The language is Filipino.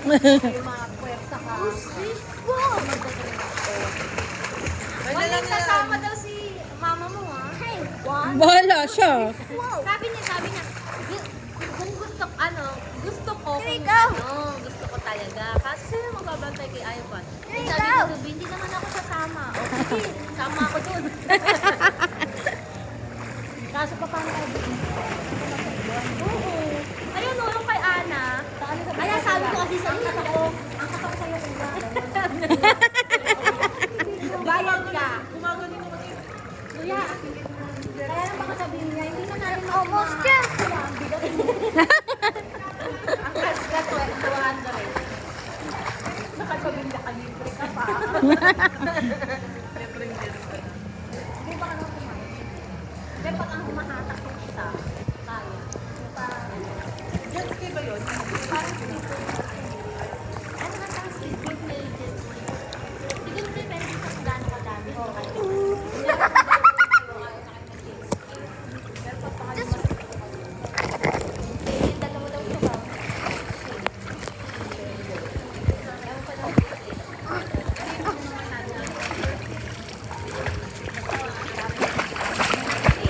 Yung mga puwersa ka. Wow! Walang sasama daw si mama mo ha. Hey, one. Bahala siya. Wow! Sabi niya, kung gusto ko, Here you kung go. gusto ko talaga. Kasi sino magbabantay kay Ivan? Here you Sabi go. ni Ruby, hindi naman ako sasama. O sige, sama ako dun. Kaso pa paano tayo dito? Oo. Ayun o, yung kay Ana. Kaya sabi ko kasi sa iyo, ang katak sa'yo kung Bayad ka. Kuya, kaya lang baka sabihin niya, hindi na natin almost yan. Ang cash ka, 200. Nakapabinda ka libre ka pa.